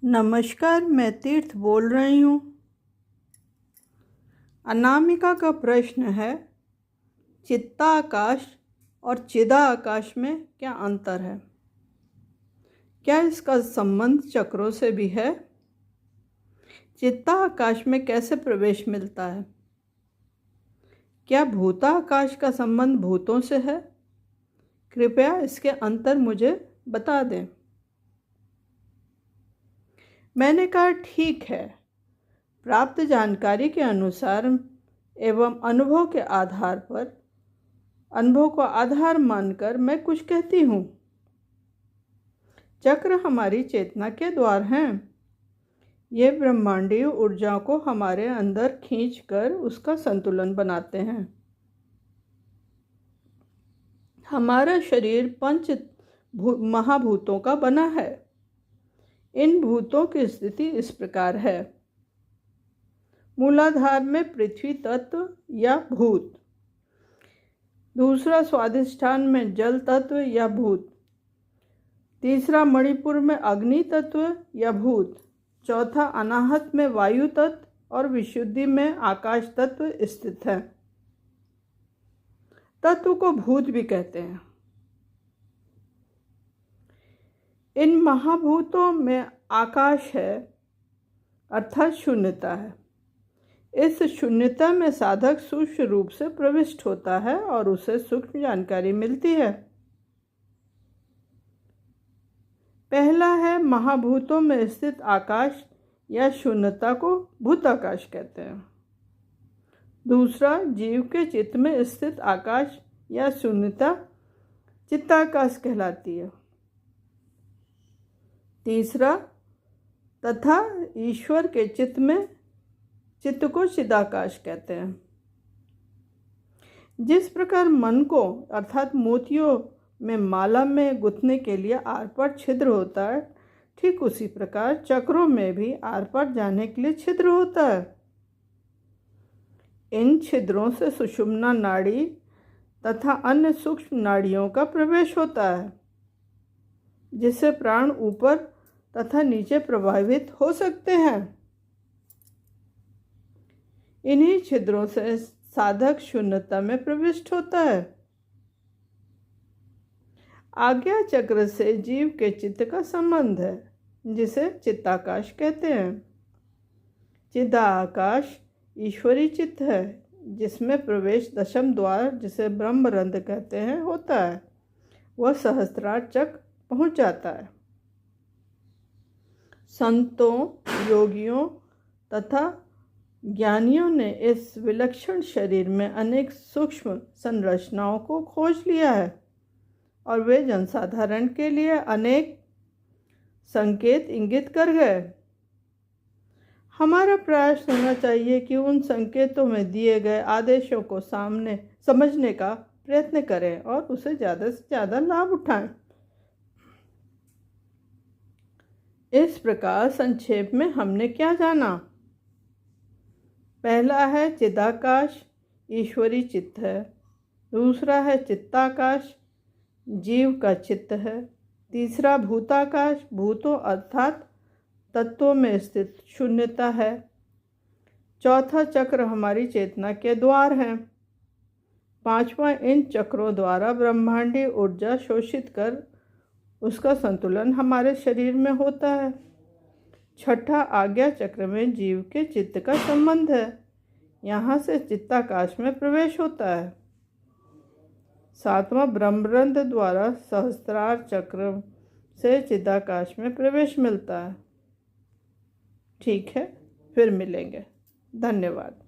नमस्कार, मैं तीर्थ बोल रही हूँ। अनामिका का प्रश्न है, चित्ताकाश और चिदाकाश में क्या अंतर है? क्या इसका संबंध चक्रों से भी है? चित्ताकाश में कैसे प्रवेश मिलता है? क्या भूताकाश का संबंध भूतों से है? कृपया इसके अंतर मुझे बता दें। मैंने कहा, ठीक है। प्राप्त जानकारी के अनुसार एवं अनुभव के आधार पर, अनुभव को आधार मानकर मैं कुछ कहती हूँ। चक्र हमारी चेतना के द्वार हैं। ये ब्रह्मांडीय ऊर्जा को हमारे अंदर खींचकर उसका संतुलन बनाते हैं। हमारा शरीर पंच महाभूतों का बना है। इन भूतों की स्थिति इस प्रकार है। मूलाधार में पृथ्वी तत्व या भूत, दूसरा स्वाधिष्ठान में जल तत्व या भूत, तीसरा मणिपुर में अग्नि तत्व या भूत, चौथा अनाहत में वायु तत्व और विशुद्धि में आकाश तत्व स्थित है। तत्व को भूत भी कहते हैं। इन महाभूतों में आकाश है, अर्थात शून्यता है। इस शून्यता में साधक सूक्ष्म रूप से प्रविष्ट होता है और उसे सूक्ष्म जानकारी मिलती है। पहला है, महाभूतों में स्थित आकाश या शून्यता को भूताकाश कहते हैं। दूसरा, जीव के चित्त में स्थित आकाश या शून्यता चित्ताकाश कहलाती है। तीसरा, तथा ईश्वर के चित्त को चिदाकाश कहते हैं। जिस प्रकार मन को अर्थात मोतियों में माला में गुंथने के लिए आर पार छिद्र होता है, ठीक उसी प्रकार चक्रों में भी आर पार जाने के लिए छिद्र होता है। इन छिद्रों से सुषुम्ना नाड़ी तथा अन्य सूक्ष्म नाड़ियों का प्रवेश होता है, जिससे प्राण ऊपर तथा नीचे प्रभावित हो सकते हैं। इन्हीं छिद्रों से साधक शून्यता में प्रविष्ट होता है। आज्ञा चक्र से जीव के चित्त का संबंध है, जिसे चित्ताकाश कहते हैं। चिदाकाश ईश्वरी चित्त है, जिसमें प्रवेश दशम द्वार, जिसे ब्रह्मरंध्र कहते हैं, होता है। वह सहस्त्रार चक्र पहुंच जाता है। संतों, योगियों तथा ज्ञानियों ने इस विलक्षण शरीर में अनेक सूक्ष्म संरचनाओं को खोज लिया है और वे जनसाधारण के लिए अनेक संकेत इंगित कर गए। हमारा प्रयास होना चाहिए कि उन संकेतों में दिए गए आदेशों को समझने का प्रयत्न करें और उसे ज़्यादा से ज़्यादा लाभ उठाएं। इस प्रकार संक्षेप में हमने क्या जाना? पहला है, चिदाकाश ईश्वरी चित्त है। दूसरा है, चित्ताकाश जीव का चित्त है। तीसरा, भूताकाश भूतों अर्थात तत्वों में स्थित शून्यता है। चौथा, चक्र हमारी चेतना के द्वार हैं। पांचवा, इन चक्रों द्वारा ब्रह्मांडीय ऊर्जा शोषित कर उसका संतुलन हमारे शरीर में होता है। छठा, आज्ञा चक्र में जीव के चित्त का संबंध है। यहाँ से चित्ताकाश में प्रवेश होता है। सातवां, ब्रह्मरंध्र द्वारा सहस्त्रार चक्र से चिदाकाश में प्रवेश मिलता है। ठीक है, फिर मिलेंगे। धन्यवाद।